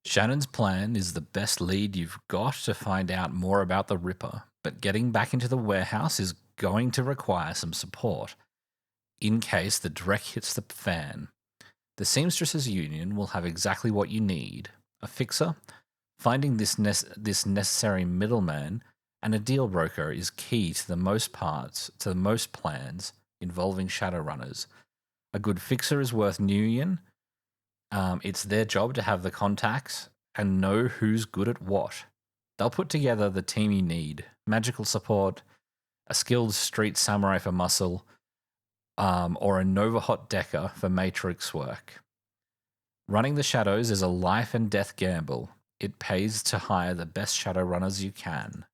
Shannon's plan is the best lead you've got to find out more about the Ripper, but getting back into the warehouse is going to require some support in case the dreck hits the fan. The seamstresses union will have exactly what you need: a fixer. Finding this necessary middleman and a deal broker is key to the most plans involving Shadowrunners. A good fixer is worth union. It's their job to have the contacts and know who's good at what. They'll put together the team you need: magical support, a skilled street samurai for muscle, or a Nova Hot Decker for matrix work. Running the shadows is a life and death gamble. It pays to hire the best Shadowrunners you can.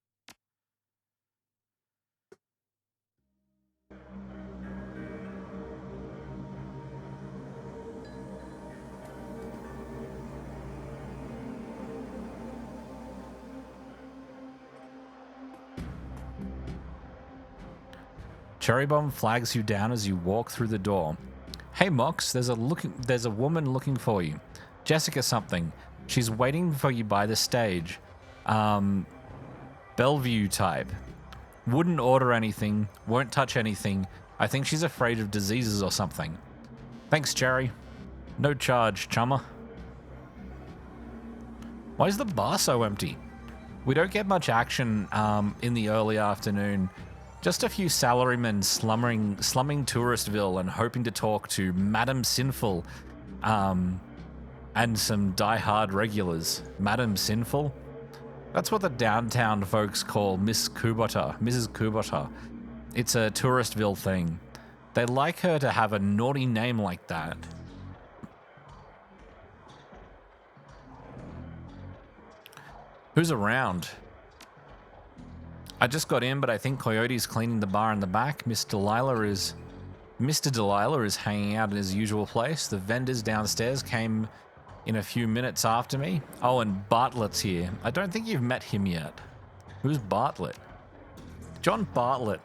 Cherry Bomb flags you down as you walk through the door. Hey Mox, there's a woman looking for you. Jessica something. She's waiting for you by the stage. Bellevue type. Wouldn't order anything, won't touch anything. I think she's afraid of diseases or something. Thanks, Cherry. No charge, chummer. Why is the bar so empty? We don't get much action in the early afternoon. Just a few salarymen slumming Touristville and hoping to talk to Madam Sinful and some die-hard regulars. Madam Sinful? That's what the downtown folks call Mrs. Kubota. It's a Touristville thing. They like her to have a naughty name like that. Who's around? I just got in, but I think Coyote's cleaning the bar in the back. Mr. Delilah is hanging out in his usual place. The vendors downstairs came in a few minutes after me. Oh, and Bartlett's here. I don't think you've met him yet. Who's Bartlett? John Bartlett.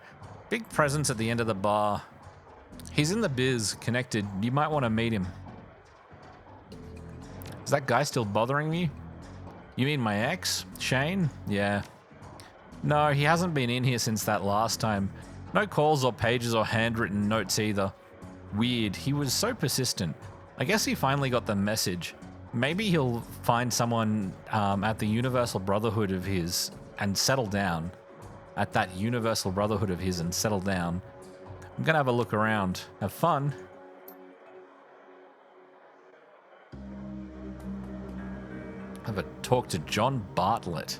Big presence at the end of the bar. He's in the biz, connected. You might want to meet him. Is that guy still bothering you? You mean my ex, Shane? Yeah. No, he hasn't been in here since that last time. No calls or pages or handwritten notes either. Weird, he was so persistent. I guess he finally got the message. Maybe he'll find someone at the Universal Brotherhood of his and settle down. At that Universal Brotherhood of his and settle down. I'm gonna have a look around. Have fun. Have a talk to John Bartlett.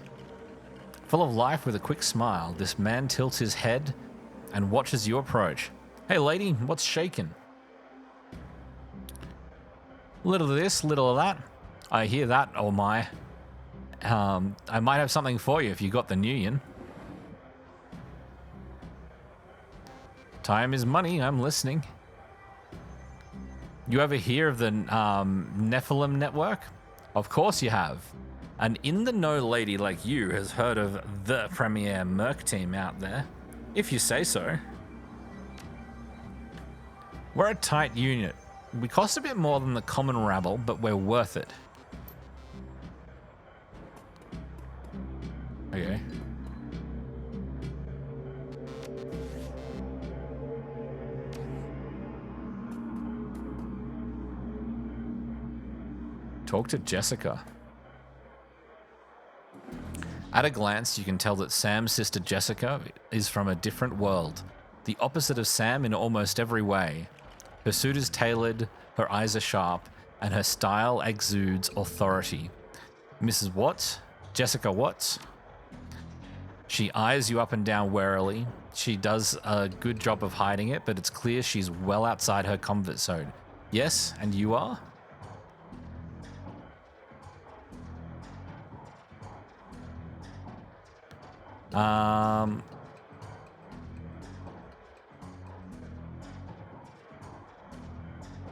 Full of life with a quick smile, this man tilts his head and watches you approach. Hey lady, what's shaking? Little of this, little of that. I hear that, oh my. I might have something for you if you got the Nuyen. Time is money, I'm listening. You ever hear of the Nephilim Network? Of course you have. An in-the-know lady like you has heard of the premier Merc team out there, if you say so. We're a tight unit. We cost a bit more than the common rabble, but we're worth it. Okay. Talk to Jessica. At a glance, you can tell that Sam's sister Jessica is from a different world, the opposite of Sam in almost every way. Her suit is tailored, her eyes are sharp, and her style exudes authority. Mrs. Watts? Jessica Watts? She eyes you up and down warily. She does a good job of hiding it, but it's clear she's well outside her comfort zone. Yes, and you are?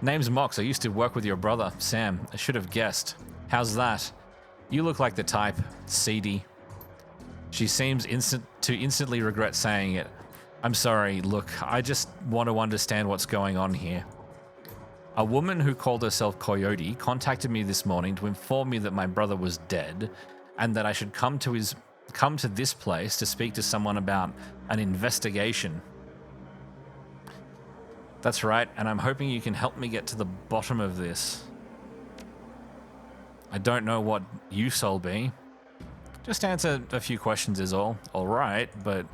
Name's Mox. I used to work with your brother, Sam. I should have guessed. How's that? You look like the type. Seedy. She seems to instantly regret saying it. I'm sorry, look, I just want to understand what's going on here. A woman who called herself Coyote contacted me this morning to inform me that my brother was dead and that I should come to this place to speak to someone about an investigation. That's right, and I'm hoping you can help me get to the bottom of this. I don't know what use I'll be. Just answer a few questions is all. All right, but...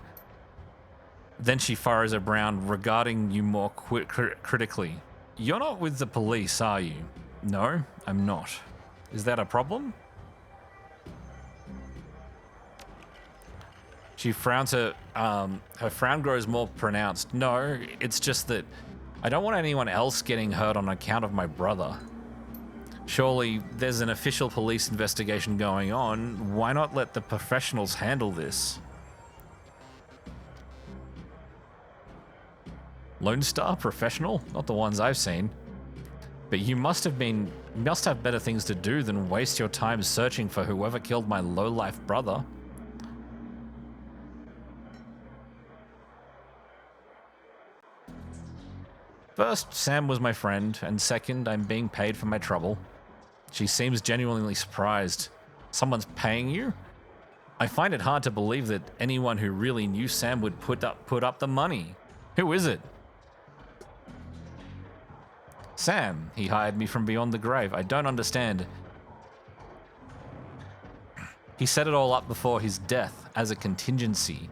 Then she furrows her brow regarding you more critically. You're not with the police, are you? No, I'm not. Is that a problem? She frowns her frown grows more pronounced. No, it's just that I don't want anyone else getting hurt on account of my brother. Surely there's an official police investigation going on. Why not let the professionals handle this? Lone Star Professional? Not the ones I've seen. But you must have better things to do than waste your time searching for whoever killed my low-life brother. First, Sam was my friend, and second, I'm being paid for my trouble. She seems genuinely surprised. Someone's paying you? I find it hard to believe that anyone who really knew Sam would put up the money. Who is it? Sam. He hired me from beyond the grave. I don't understand. He set it all up before his death as a contingency.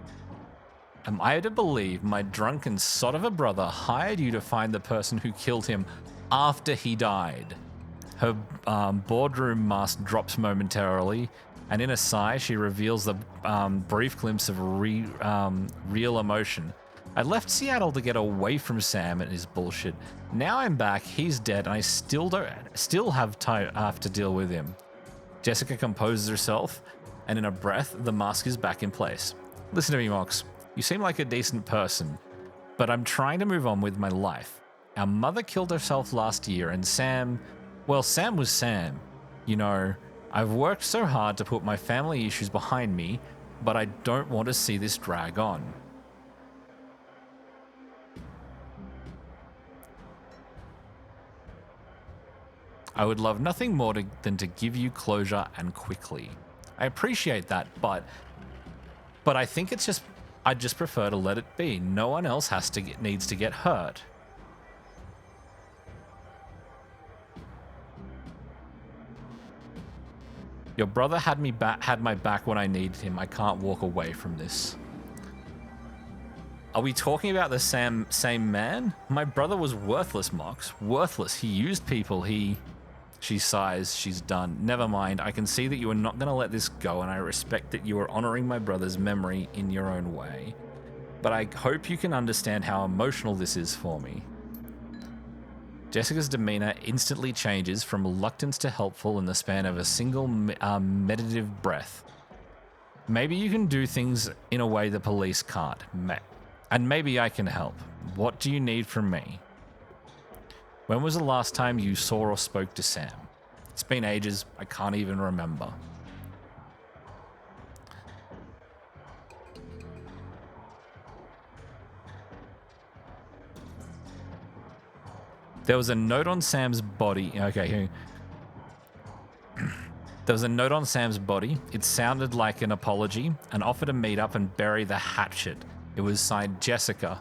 Am I to believe my drunken sod of a brother hired you to find the person who killed him after he died? Her boardroom mask drops momentarily, and in a sigh, she reveals the brief glimpse of real emotion. I left Seattle to get away from Sam and his bullshit. Now I'm back, he's dead, and I still have to deal with him. Jessica composes herself, and in a breath, the mask is back in place. Listen to me, Mox. You seem like a decent person, but I'm trying to move on with my life. Our mother killed herself last year, and Sam was Sam. You know, I've worked so hard to put my family issues behind me, but I don't want to see this drag on. I would love nothing more than to give you closure and quickly. I appreciate that, but I think I'd just prefer to let it be. No one else needs to get hurt. Your brother had my back when I needed him. I can't walk away from this. Are we talking about the same man? My brother was worthless, Mox. Worthless. He used people. She sighs. She's done. Never mind. I can see that you are not going to let this go, and I respect that you are honoring my brother's memory in your own way. But I hope you can understand how emotional this is for me. Jessica's demeanor instantly changes from reluctance to helpful in the span of a single meditative breath. Maybe you can do things in a way the police can't. And maybe I can help. What do you need from me? When was the last time you saw or spoke to Sam? It's been ages. I can't even remember. There was a note on Sam's body. Okay, here. There was a note on Sam's body. It sounded like an apology, an offer to meet up and bury the hatchet. It was signed Jessica.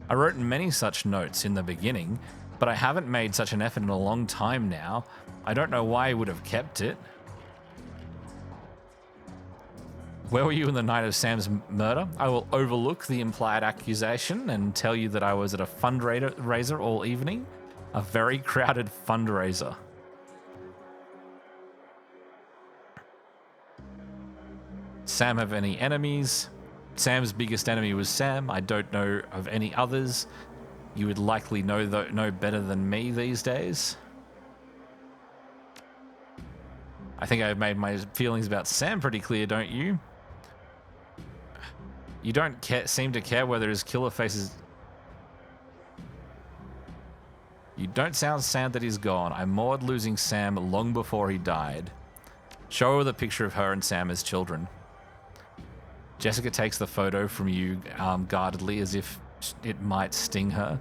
I wrote many such notes in the beginning, but I haven't made such an effort in a long time now. I don't know why I would have kept it. Where were you in the night of Sam's murder? I will overlook the implied accusation and tell you that I was at a fundraiser all evening. A very crowded fundraiser. Sam have any enemies? Sam's biggest enemy was Sam. I don't know of any others. You would likely know better than me these days. I think I've made my feelings about Sam pretty clear, don't you? You don't seem to care whether his killer face is... You don't sound sad that he's gone. I mourned losing Sam long before he died. Show her the picture of her and Sam as children. Jessica takes the photo from you guardedly as if it might sting her,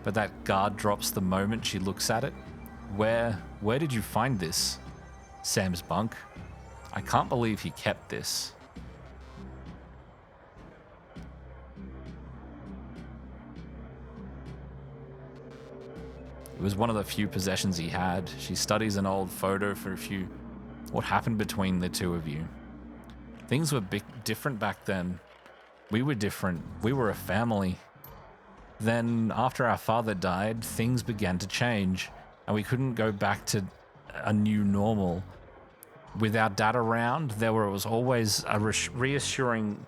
but that guard drops the moment she looks at it. Where did you find this? Sam's bunk. I can't believe he kept this. It was one of the few possessions he had. She studies an old photo for what happened between the two of you. Things were different back then. We were different. We were a family. Then, after our father died, things began to change, and we couldn't go back to a new normal. With our dad around, there was always a reassuring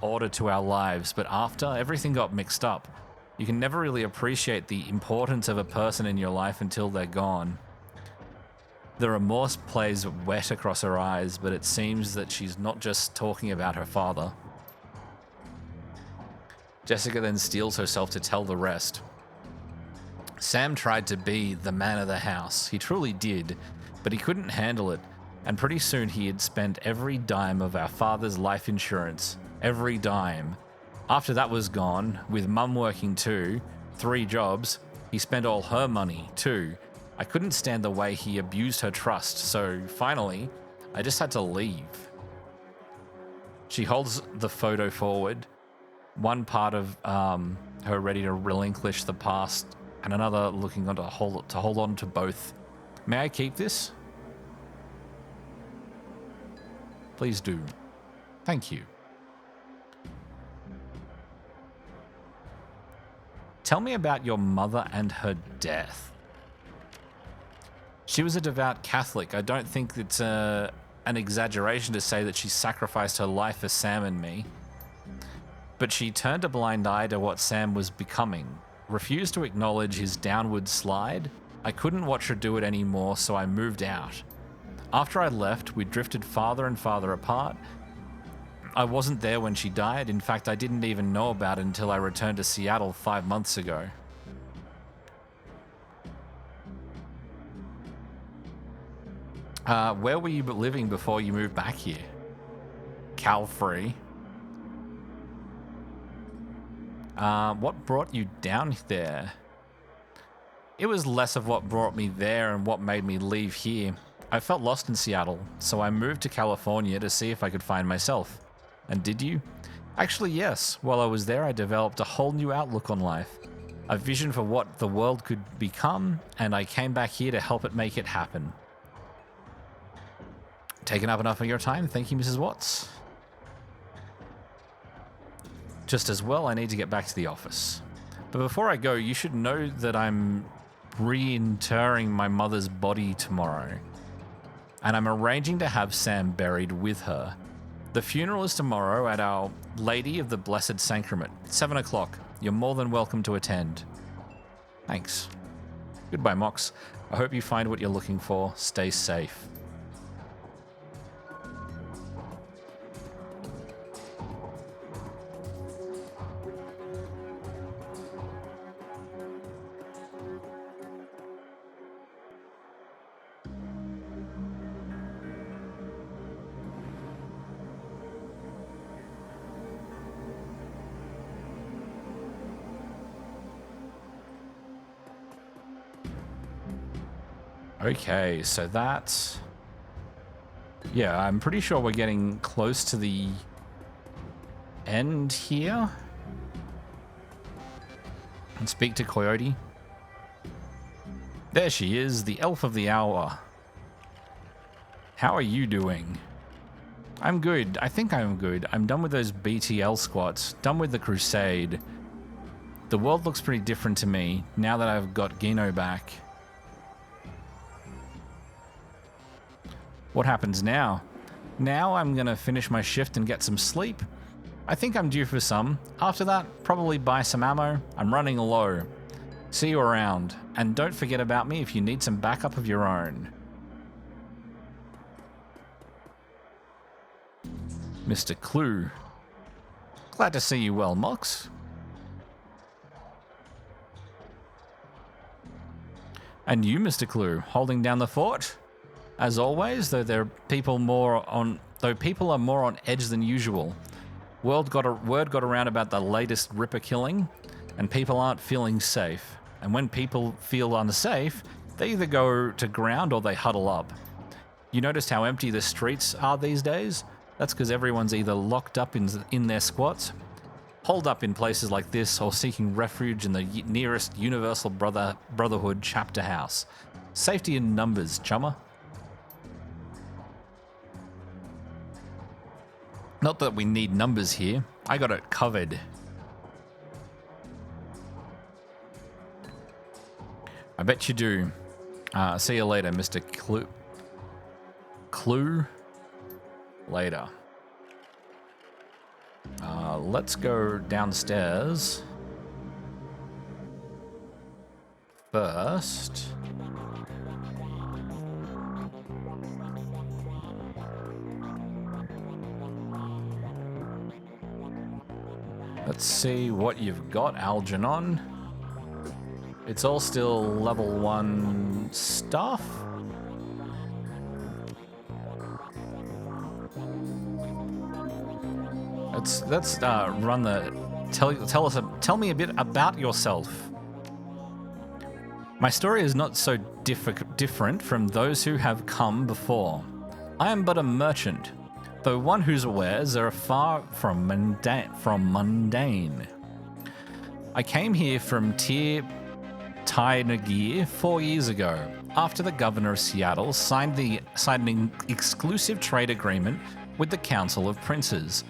order to our lives, but after, everything got mixed up. You can never really appreciate the importance of a person in your life until they're gone. The remorse plays wet across her eyes, but it seems that she's not just talking about her father. Jessica then steels herself to tell the rest. Sam tried to be the man of the house. He truly did, but he couldn't handle it, and pretty soon he had spent every dime of our father's life insurance. Every dime. After that was gone, with Mum working too, 3 jobs, he spent all her money too. I couldn't stand the way he abused her trust, so finally, I just had to leave. She holds the photo forward, one part of her ready to relinquish the past, and another looking on to hold on to both. May I keep this? Please do. Thank you. Tell me about your mother and her death. She was a devout Catholic. I don't think it's an exaggeration to say that she sacrificed her life for Sam and me. But she turned a blind eye to what Sam was becoming, refused to acknowledge his downward slide. I couldn't watch her do it anymore, so I moved out. After I left, we drifted farther and farther apart. I wasn't there when she died. In fact, I didn't even know about it until I returned to Seattle 5 months ago. Where were you living before you moved back here? Cal-free. What brought you down there? It was less of what brought me there and what made me leave here. I felt lost in Seattle, so I moved to California to see if I could find myself. And did you? Actually, yes. While I was there, I developed a whole new outlook on life. A vision for what the world could become, and I came back here to help it make it happen. Taken up enough of your time. Thank you, Mrs. Watts. Just as well, I need to get back to the office. But before I go, you should know that I'm reinterring my mother's body tomorrow. And I'm arranging to have Sam buried with her. The funeral is tomorrow at Our Lady of the Blessed Sacrament, 7 o'clock. You're more than welcome to attend. Thanks. Goodbye, Mox. I hope you find what you're looking for. Stay safe. Okay, so that's... Yeah, I'm pretty sure we're getting close to the end here. And speak to Coyote. There she is, the elf of the hour. How are you doing? I'm good. I think I'm good. I'm done with those BTL squats. Done with the crusade. The world looks pretty different to me now that I've got Gino back. What happens now? Now I'm going to finish my shift and get some sleep. I think I'm due for some. After that, probably buy some ammo. I'm running low. See you around. And don't forget about me if you need some backup of your own. Mr. Clue. Glad to see you well, Mox. And you, Mr. Clue, holding down the fort? As always, though people are more on edge than usual. Word got around about the latest Ripper killing. and people aren't feeling safe. And when people feel unsafe, they either go to ground or they huddle up. You noticed how empty the streets are these days? That's because everyone's either locked up in their squats, holed up in places like this, or seeking refuge in the nearest Universal Brotherhood chapter house. Safety in numbers, chummer. Not that we need numbers here. I got it covered. I bet you do. See you later, Mr. Clue. Later. Let's go downstairs. First. Let's see what you've got, Algernon. It's all still level 1 stuff. Let's run the tell me a bit about yourself. My story is not so different from those who have come before. I am but a merchant, though one whose wares are far from mundane. I came here from Nagir 4 years ago, after the governor of Seattle signed an exclusive trade agreement with the Council of Princes.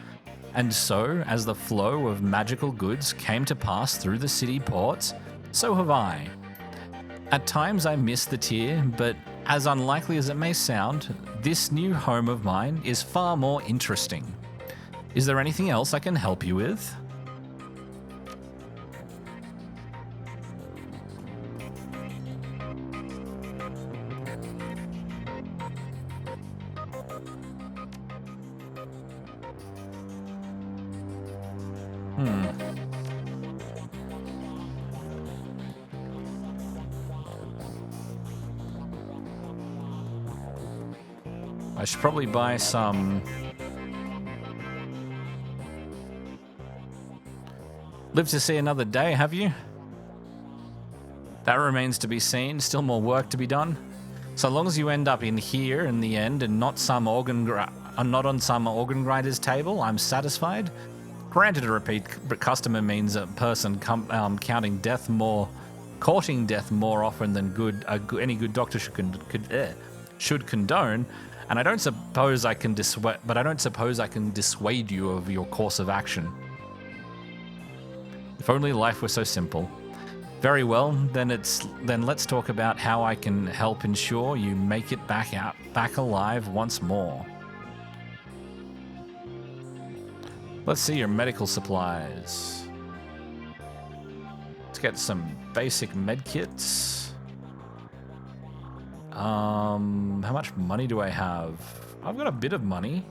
And so, as the flow of magical goods came to pass through the city ports, so have I. At times I miss the tier, but as unlikely as it may sound, this new home of mine is far more interesting. Is there anything else I can help you with? I should probably buy some. Live to see another day, have you? That remains to be seen. Still more work to be done. So long as you end up in here in the end and not on some organ grinder's table, I'm satisfied. Granted, a repeat customer means a person courting death more often than any good doctor should condone. And I don't suppose I can dissuade you of your course of action. If only life were so simple. Very well, then let's talk about how I can help ensure you make it back alive once more. Let's see your medical supplies. Let's get some basic med kits. How much money do I have? I've got a bit of money.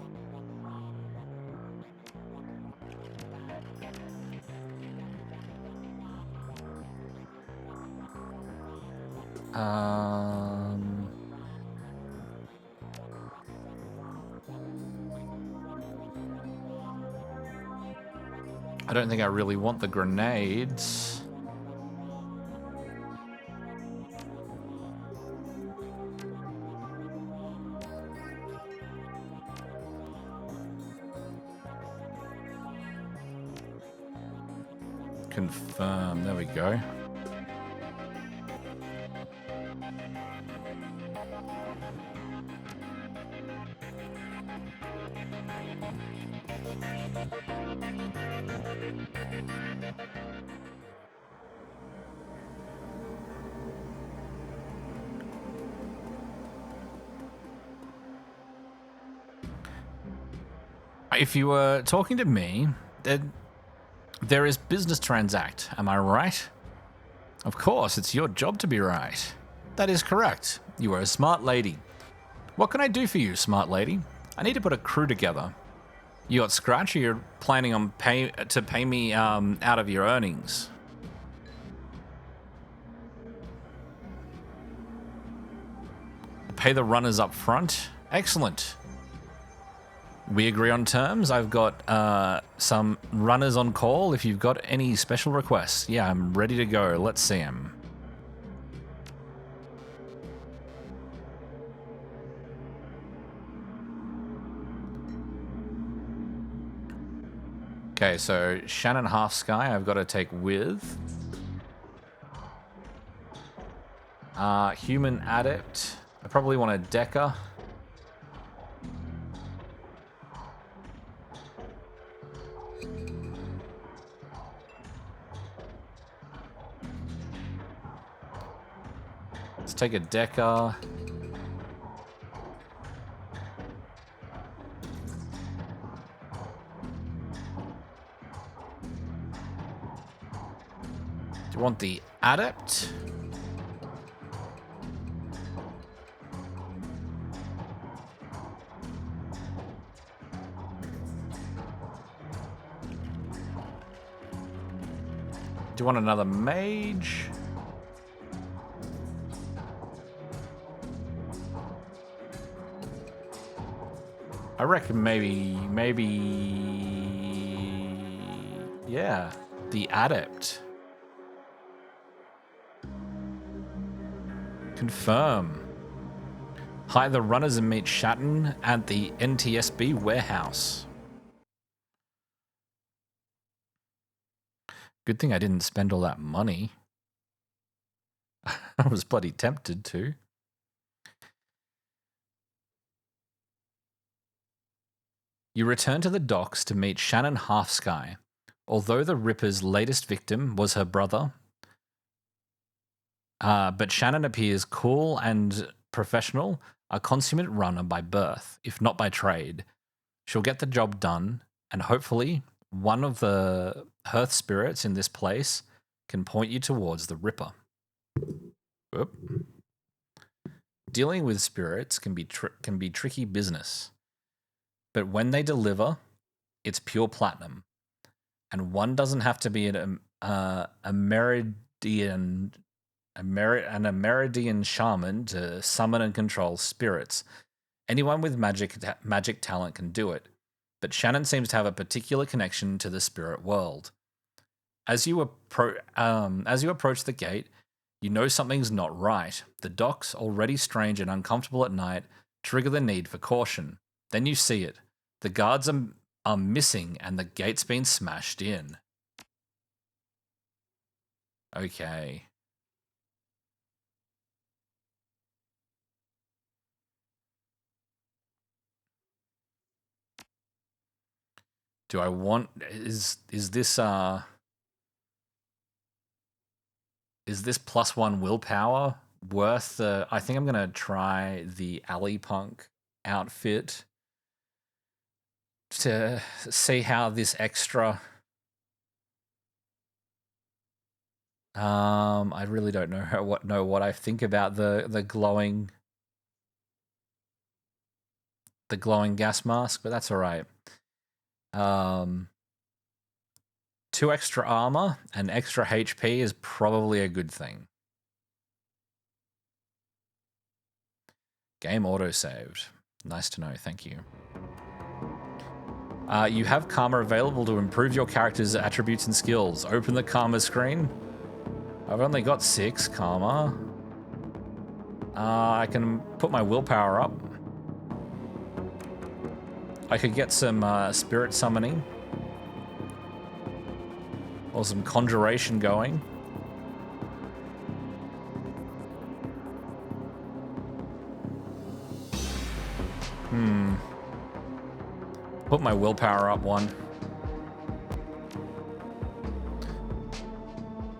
I don't think I really want the grenades. Confirm. There we go. If you were talking to me, there is business transact, am I right? Of course, it's your job to be right. That is correct. You are a smart lady. What can I do for you, smart lady? I need to put a crew together. You got scratch, or you're planning on pay me out of your earnings? Pay the runners up front? Excellent. We agree on terms. I've got some runners on call. If you've got any special requests, yeah, I'm ready to go. Let's see them. Okay, so Shannon Half-Sky I've got to take with. Human Adept. I probably want a Decker. Let's take a Decker. Do you want the Adept? Do you want another Mage? I reckon maybe, yeah, the Adept. Confirm. Hire the runners and meet Shannon at the NTSB warehouse. Good thing I didn't spend all that money. I was bloody tempted to. You return to the docks to meet Shannon Half-Sky. Although the Ripper's latest victim was her brother, but Shannon appears cool and professional, a consummate runner by birth, if not by trade. She'll get the job done, and hopefully one of the hearth spirits in this place can point you towards the Ripper. Oop. Dealing with spirits can be tricky business, but when they deliver, it's pure platinum, and one doesn't have to be a Meridian shaman to summon and control spirits. Anyone with magic talent can do it, but Shannon seems to have a particular connection to the spirit world. As you approach the gate, you know something's not right. The docks, already strange and uncomfortable at night, trigger the need for caution. Then you see it. The guards are missing and the gate's been smashed in. Okay. Do I want... Is this +1 willpower worth the... I think I'm going to try the Alley Punk outfit to see how this extra... I really don't know what I think about the glowing gas mask, but that's all right. 2 extra armor and extra HP is probably a good thing. Game auto-saved. Nice to know, thank you. You have Karma available to improve your character's attributes and skills. Open the Karma screen. I've only got 6 Karma. I can put my willpower up. I could get some spirit summoning. Or some conjuration going. Put my willpower up 1.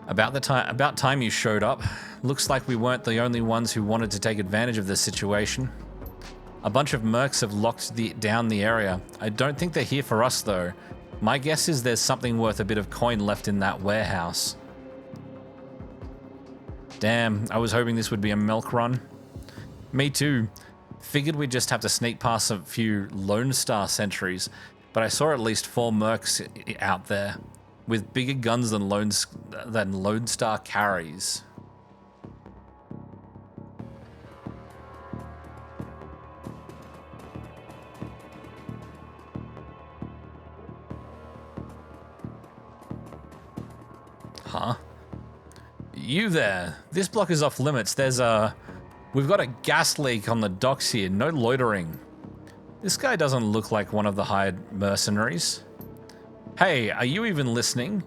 About time you showed up. Looks like we weren't the only ones who wanted to take advantage of this situation. A bunch of mercs have locked down the area. I don't think they're here for us though. My guess is there's something worth a bit of coin left in that warehouse. Damn, I was hoping this would be a milk run. Me too. Figured we'd just have to sneak past a few Lone Star sentries, but I saw at least 4 mercs out there, with bigger guns than Lone Star carries. You there. This block is off limits. We've got a gas leak on the docks here. No loitering. This guy doesn't look like one of the hired mercenaries. Hey, are you even listening?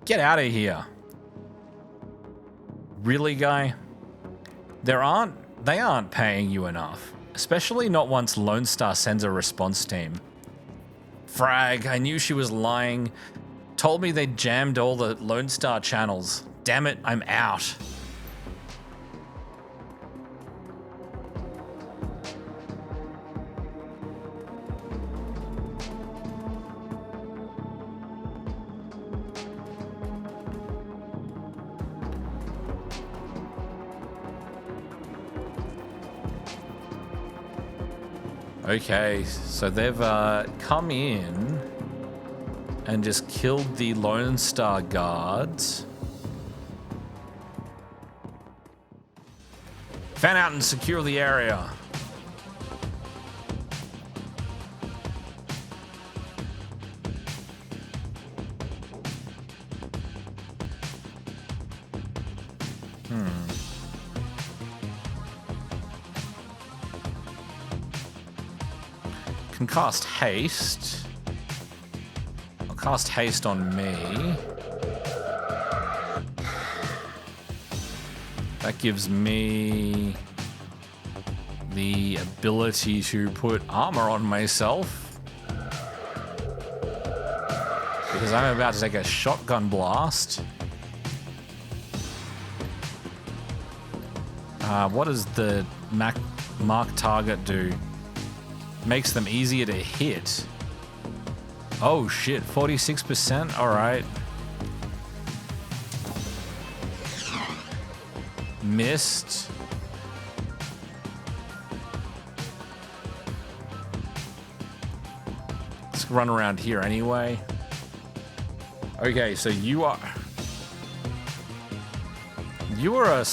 Get out of here. Really, guy? They aren't paying you enough. Especially not once Lone Star sends a response team. Frag, I knew she was lying. Told me they jammed all the Lone Star channels. Damn it, I'm out. Okay, so they've come in and just killed the Lone Star guards. Fan out and secure the area. Can cast haste. I'll cast haste on me. That gives me the ability to put armor on myself. Because I'm about to take a shotgun blast. What does the mark target do? Makes them easier to hit. Oh shit, 46%? Alright. Missed. Let's run around here anyway. Okay, so you are a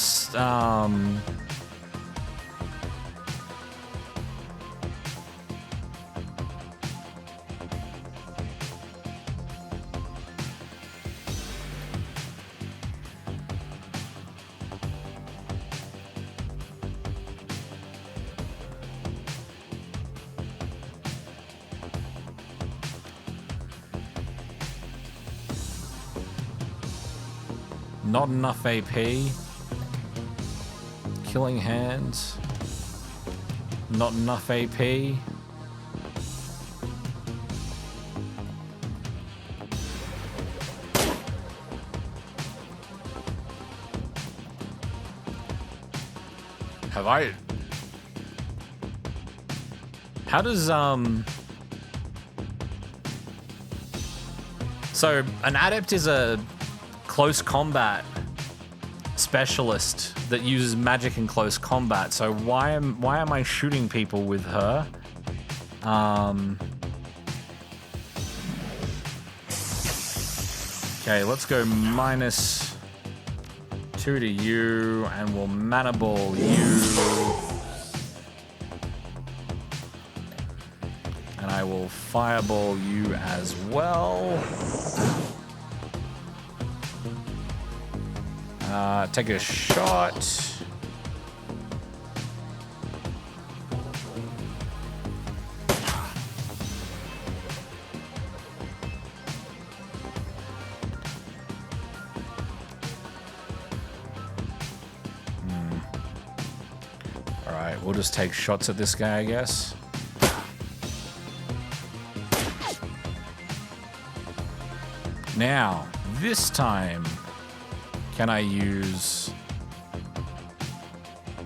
not enough AP. Killing hands. Not enough AP. Have I... How does, So, an adept is a close combat specialist that uses magic in close combat. So why am I shooting people with her? Okay, let's go -2 to you, and we'll mana ball you. And I will fireball you as well. Take a shot. Alright, we'll just take shots at this guy, I guess. Now, this time, can I use...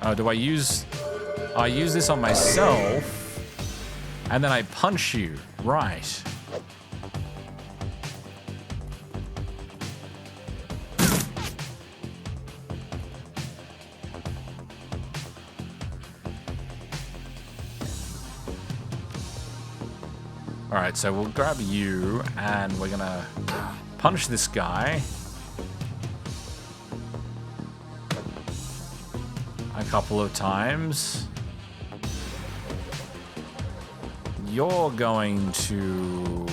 Oh, do I use... I use this on myself, and then I punch you. Right. Alright, so we'll grab you, and we're gonna punch this guy. A couple of times. You're going to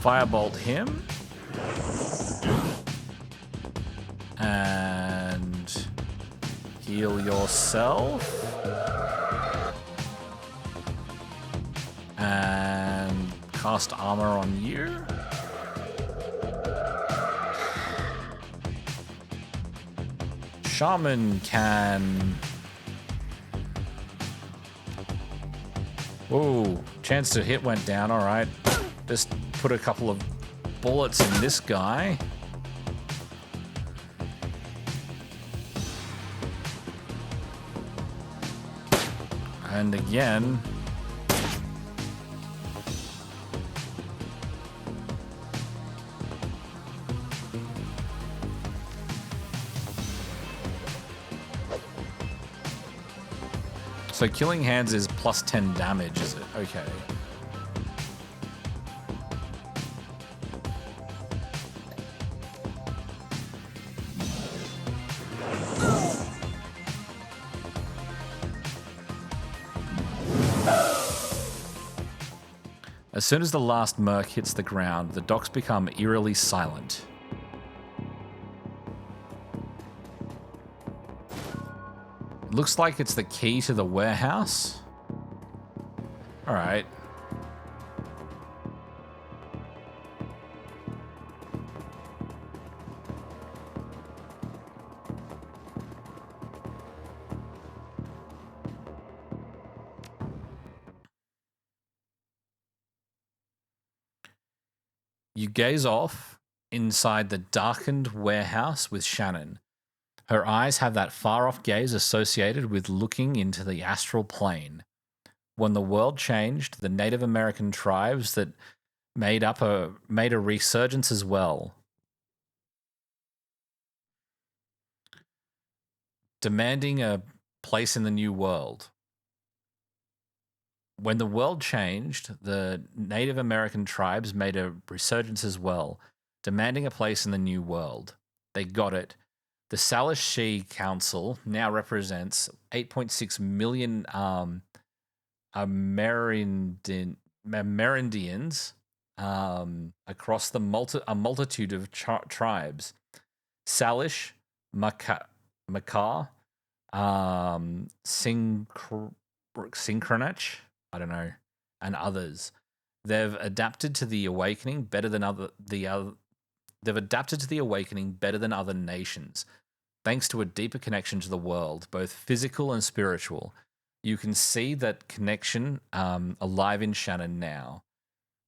firebolt him. heal yourself. And cast armor on you. Shaman can... Whoa, chance to hit went down, alright. Just put a couple of bullets in this guy. And again... So killing hands is plus 10 damage, is it? Okay. As soon as the last merc hits the ground, the docks become eerily silent. Looks like it's the key to the warehouse. All right. You gaze off inside the darkened warehouse with Shannon. Her eyes have that far-off gaze associated with looking into the astral plane. When the world changed, the Native American tribes that made a resurgence as well, demanding a place in the new world. When the world changed, the Native American tribes made a resurgence as well, demanding a place in the new world. They got it. The Salish She Council now represents 8.6 million Amerindians across a multitude of tribes. Salish, Makah, Synchronach, I don't know, and others. They've adapted to the awakening better than They've adapted to the awakening better than other nations, thanks to a deeper connection to the world, both physical and spiritual. You can see that connection alive in Shannon now.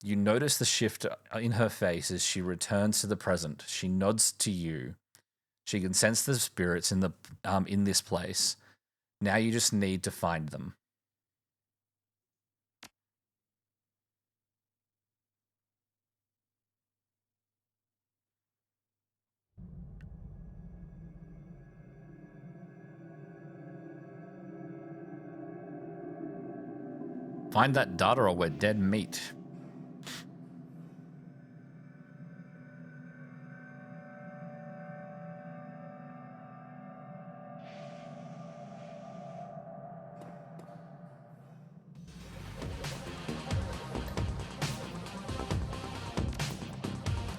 You notice the shift in her face as she returns to the present. She nods to you. She can sense the spirits in this place. Now you just need to find them. Find that data or we're dead meat.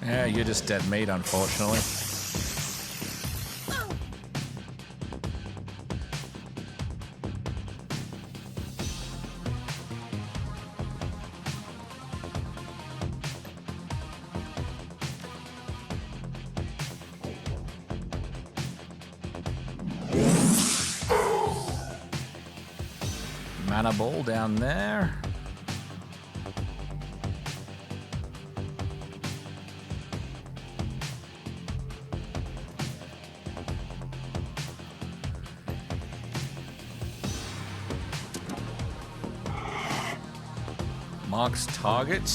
Yeah, you're just dead meat, unfortunately. Mana ball down there. Marks target.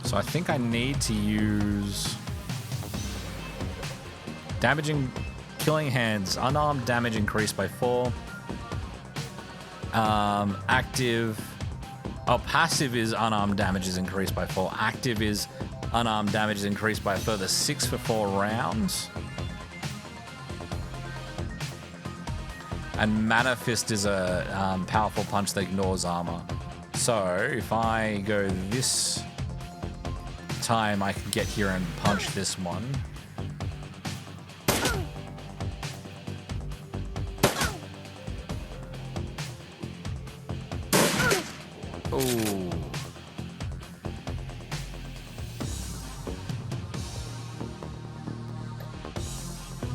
So I think I need to use damaging killing hands. Unarmed damage increased by 4. Active. Oh, passive is unarmed damage is increased by 4. Active is unarmed damage is increased by a further 6 for 4 rounds. And Mana Fist is a powerful punch that ignores armor. So if I go this time I can get here and punch this one. Oh.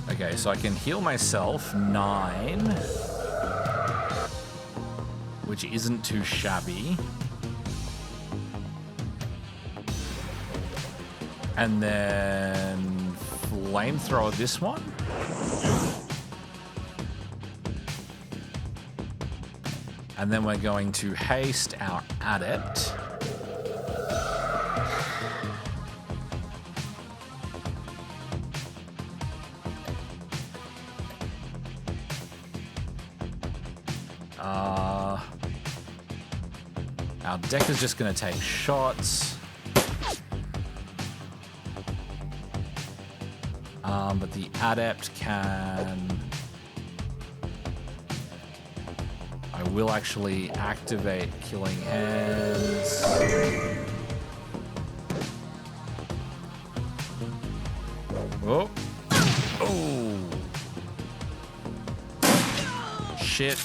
Okay, so I can heal myself 9, which isn't too shabby. And then flamethrower this one. And then we're going to haste our adept. Our deck is just going to take shots. But the adept can... I will actually activate Killing Hands. Oh. Oh. Shit.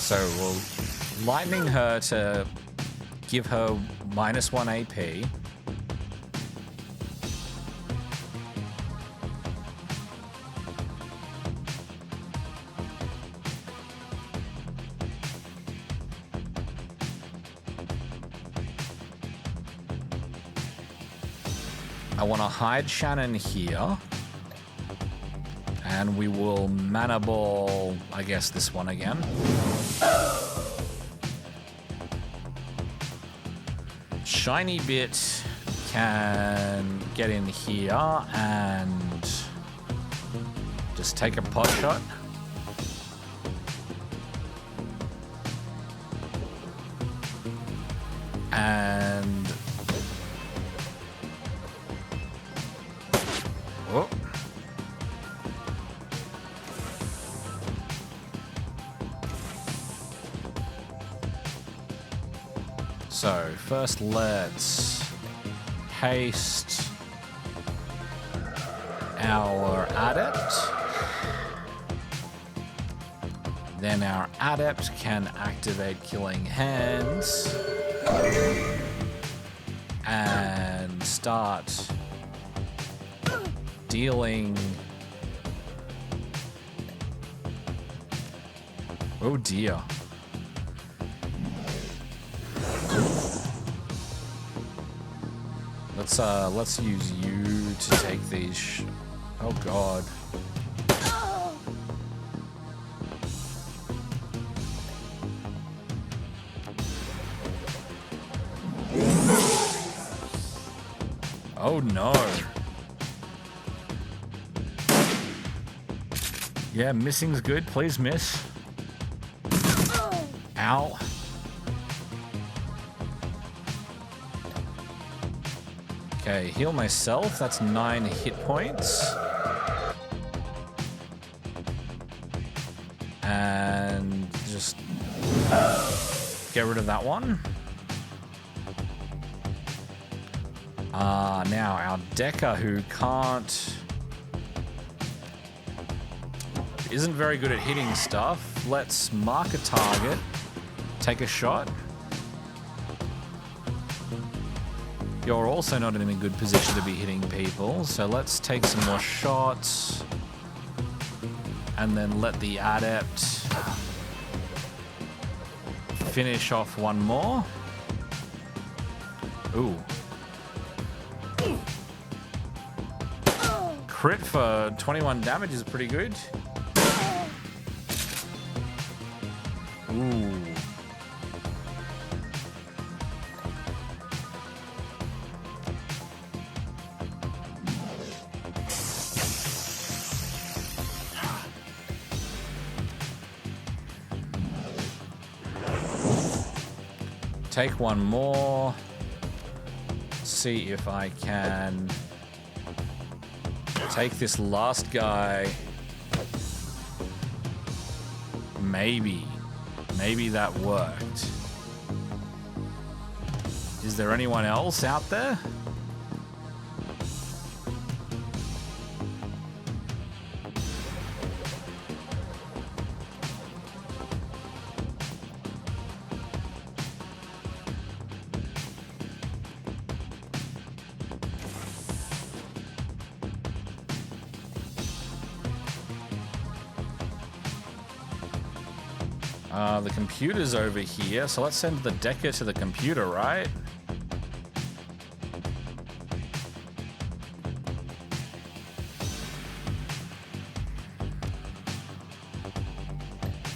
So we'll lightning her to give her -1 AP. I want to hide Shannon here. And we will mana ball, I guess, this one again. Shiny Bit can get in here and just take a pot shot. And... oh. So, first let's haste our adept. Then our adept can activate Killing Hands and start dealing... oh dear. Let's use you to take these. Oh god. Oh no. Yeah, missing's good. Please miss. Ow. Okay, heal myself. That's 9 hit points. And just get rid of that one. Now our Decker, who isn't very good at hitting stuff. Let's mark a target, take a shot. You're also not in a good position to be hitting people, so let's take some more shots. And then let the adept finish off one more. Ooh. crit for 21 damage is pretty good. Ooh. Take one more. See if I can take this last guy. Maybe that worked. Is there anyone else out there? The computer's over here, so let's send the Decker to the computer, right?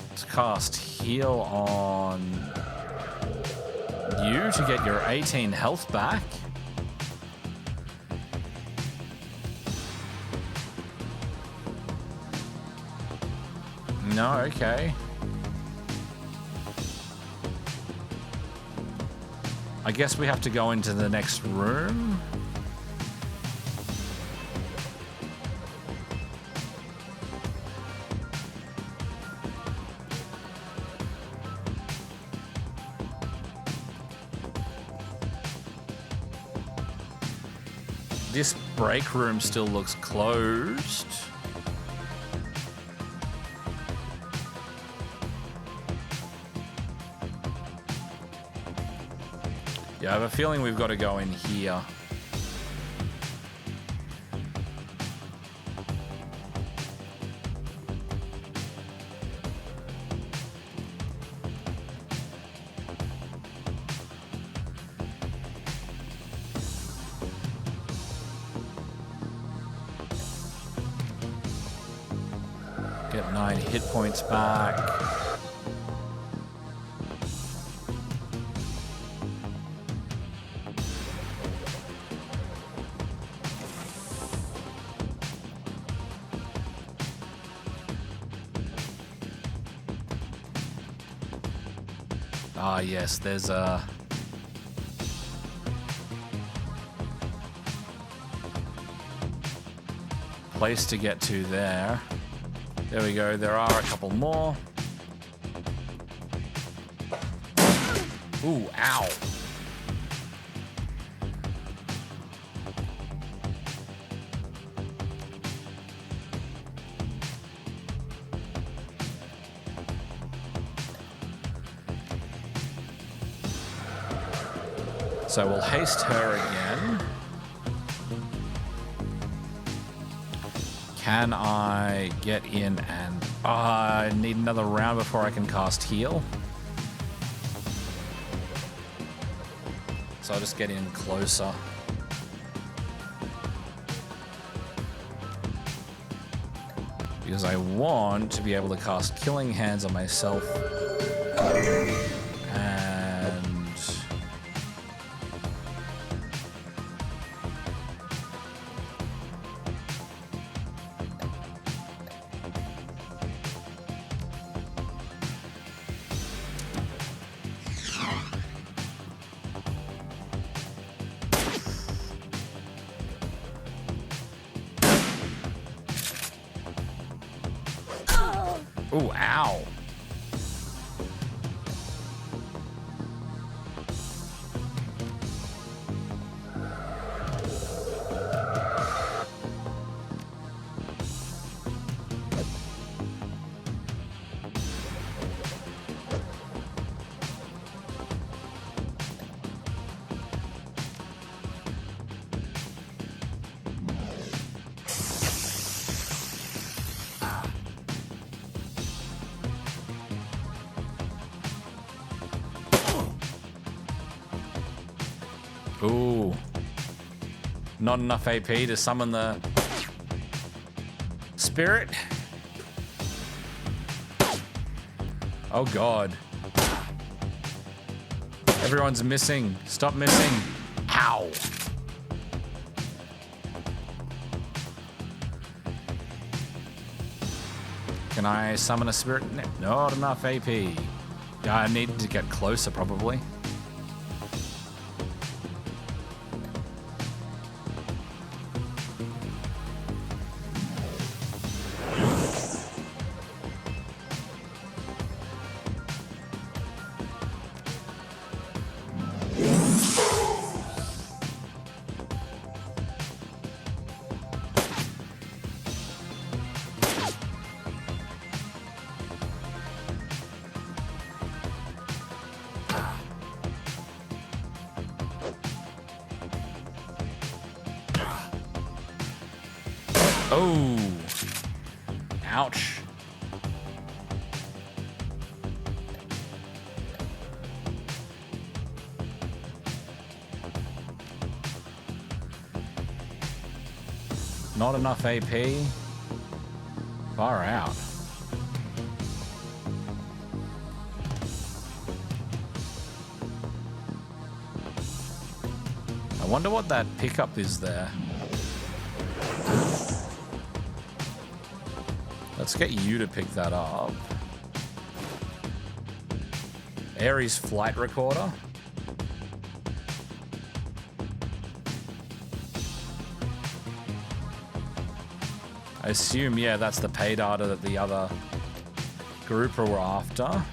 Let's cast heal on you to get your 18 health back. No, okay. I guess we have to go into the next room. This break room still looks closed. Yeah, I have a feeling we've got to go in here. Get 9 hit points back. Ah, yes, there's a... place to get to there. There we go, there are a couple more. Ooh, ow. So we'll haste her again. Can I get in and... I need another round before I can cast heal. So I'll just get in closer. Because I want to be able to cast Killing Hands on myself. Ooh, ow. Ooh. Not enough AP to summon the spirit. Oh god. Everyone's missing. Stop missing. Ow. Can I summon a spirit? Not enough AP. Yeah, I need to get closer probably. Oh, ouch. Not enough AP. Far out. I wonder what that pickup is there. Let's get you to pick that up. Ares flight recorder. I assume, yeah, that's the pay data that the other group were after.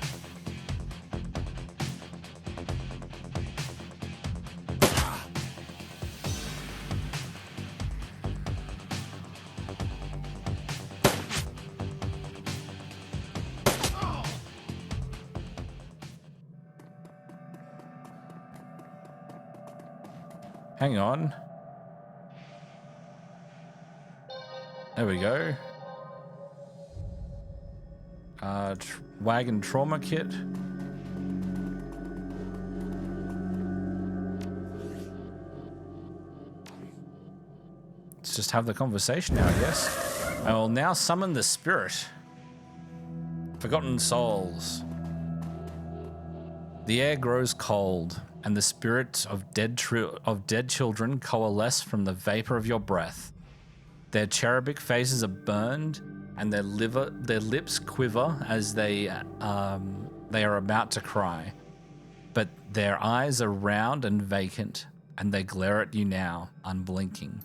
Hang on. There we go. Wagon trauma kit. Let's just have the conversation now, I guess. I will now summon the spirit. Forgotten souls. The air grows cold, and the spirits of dead children coalesce from the vapor of your breath. Their cherubic faces are burned, and their lips quiver as they are about to cry. But their eyes are round and vacant, and they glare at you now, unblinking.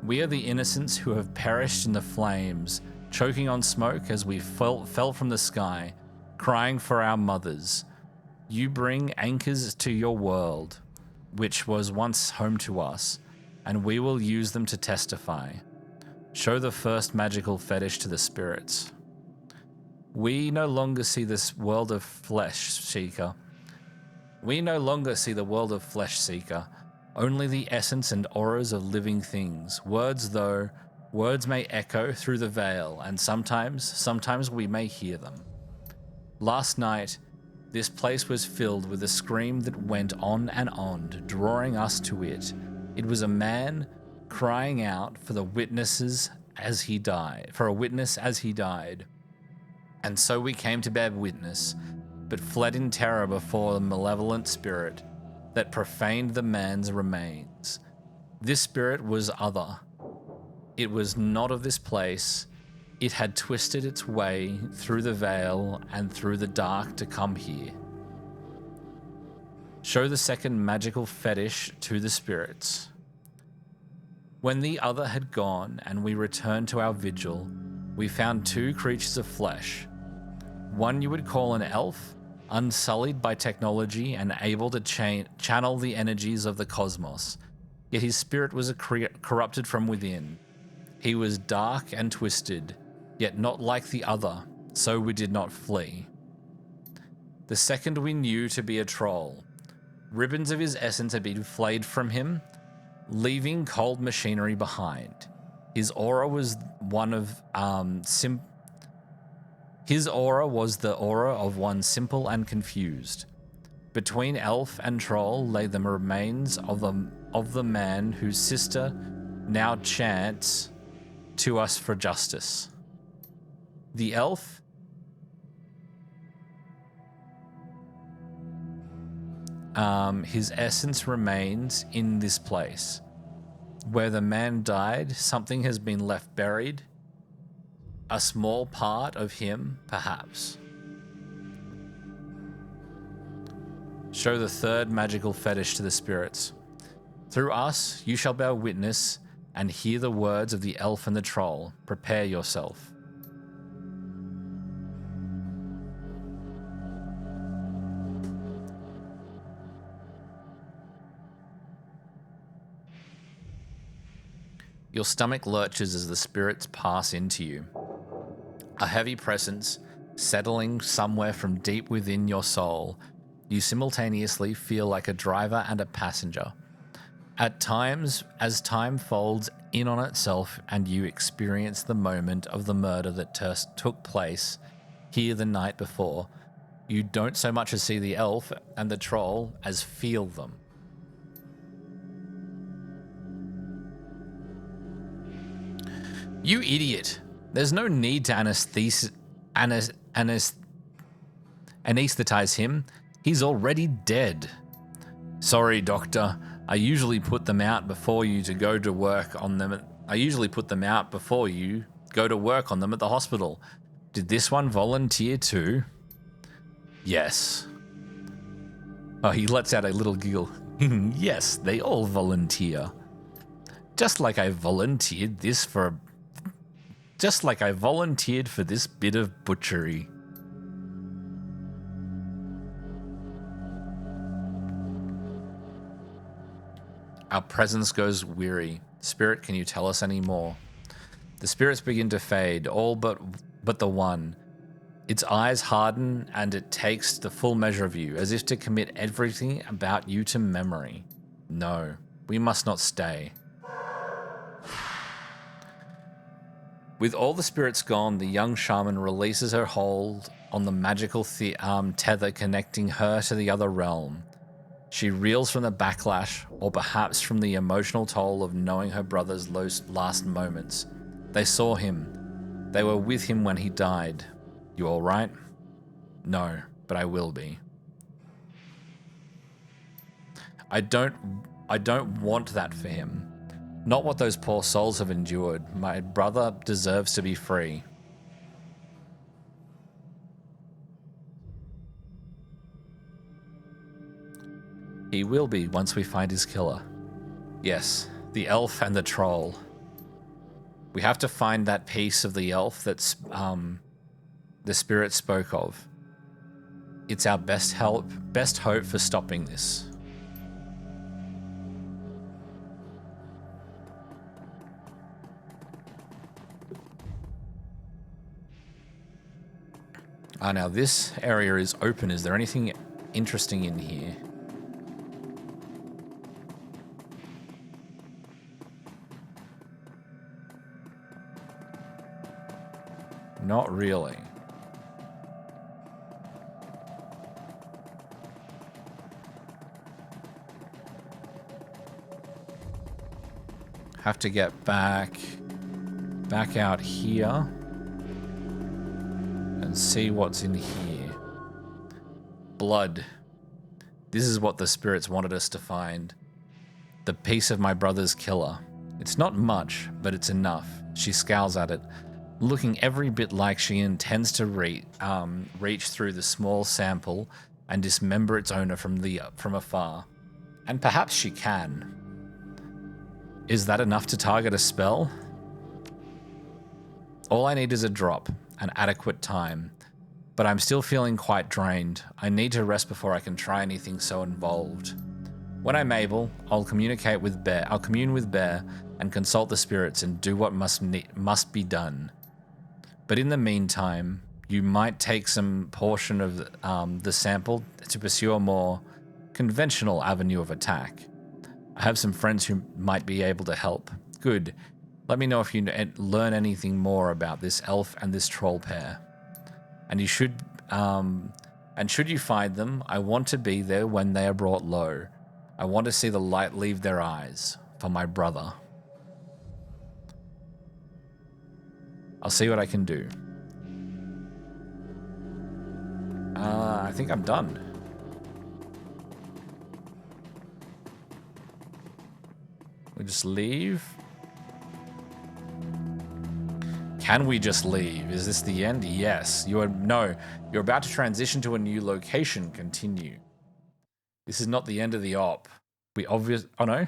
We are the innocents who have perished in the flames, choking on smoke as we fell from the sky, crying for our mothers. You bring anchors to your world, which was once home to us, and we will use them to testify. Show the first magical fetish to the spirits. We no longer see this world of flesh seeker. We no longer see the world of flesh seeker, only the essence and auras of living things. Words may echo through the veil, and sometimes we may hear them. Last night, this place was filled with a scream that went on and on, drawing us to it. It was a man crying out for the witnesses as he died, for a witness as he died. And so we came to bear witness, but fled in terror before the malevolent spirit that profaned the man's remains. This spirit was other. It was not of this place. It had twisted its way through the veil and through the dark to come here. Show the second magical fetish to the spirits. When the other had gone and we returned to our vigil, we found two creatures of flesh. One you would call an elf, unsullied by technology and able to channel the energies of the cosmos, yet his spirit was corrupted from within. He was dark and twisted, yet not like the other, so we did not flee. The second we knew to be a troll. Ribbons of his essence had been flayed from him, leaving cold machinery behind. His aura was His aura was the aura of one simple and confused. Between elf and troll lay the remains of the man whose sister now chants to us for justice. The elf his essence remains in this place. Where the man died, something has been left buried. A small part of him, perhaps. Show the third magical fetish to the spirits. Through us, you shall bear witness and hear the words of the elf and the troll. Prepare yourself. Your stomach lurches as the spirits pass into you. A heavy presence settling somewhere from deep within your soul. You simultaneously feel like a driver and a passenger. At times, as time folds in on itself and you experience the moment of the murder that took place here the night before, you don't so much as see the elf and the troll as feel them. You idiot. There's no need to anesthetize him. He's already dead. Sorry, doctor. I usually put them out before you to go to work on them. I usually put them out before you go to work on them at the hospital. Did this one volunteer too? Yes. Oh, he lets out a little giggle. Yes, they all volunteer. Just like I volunteered for this bit of butchery. Our presence goes weary. Spirit, can you tell us any more? The spirits begin to fade, all but the one. Its eyes harden and it takes the full measure of you, as if to commit everything about you to memory. No, we must not stay. With all the spirits gone, the young shaman releases her hold on the magical tether connecting her to the other realm. She reels from the backlash, or perhaps from the emotional toll of knowing her brother's last moments. They saw him. They were with him when he died. You all right? No, but I will be. I don't want that for him. Not what those poor souls have endured. My brother deserves to be free. He will be once we find his killer. Yes, the elf and the troll. We have to find that piece of the elf that's the spirit spoke of. It's our best hope for stopping this. Now this area is open. Is there anything interesting in here? Not really. Have to get back out here and see what's in here. Blood. This is what the spirits wanted us to find. The piece of my brother's killer. It's not much, but it's enough. She scowls at it, looking every bit like she intends to reach through the small sample and dismember its owner from afar. And perhaps she can. Is that enough to target a spell? All I need is a drop, an adequate time. But I'm still feeling quite drained. I need to rest before I can try anything so involved. When I'm able, I'll commune with Bear and consult the spirits and do what must be done. But in the meantime, you might take some portion of the sample to pursue a more conventional avenue of attack. I have some friends who might be able to help. Good. Let me know if you learn anything more about this elf and this troll pair. And should you find them, I want to be there when they are brought low. I want to see the light leave their eyes for my brother. I'll see what I can do. I think I'm done. We just leave. Can we just leave? Is this the end? Yes. No. You're about to transition to a new location. Continue. This is not the end of the op. Oh no.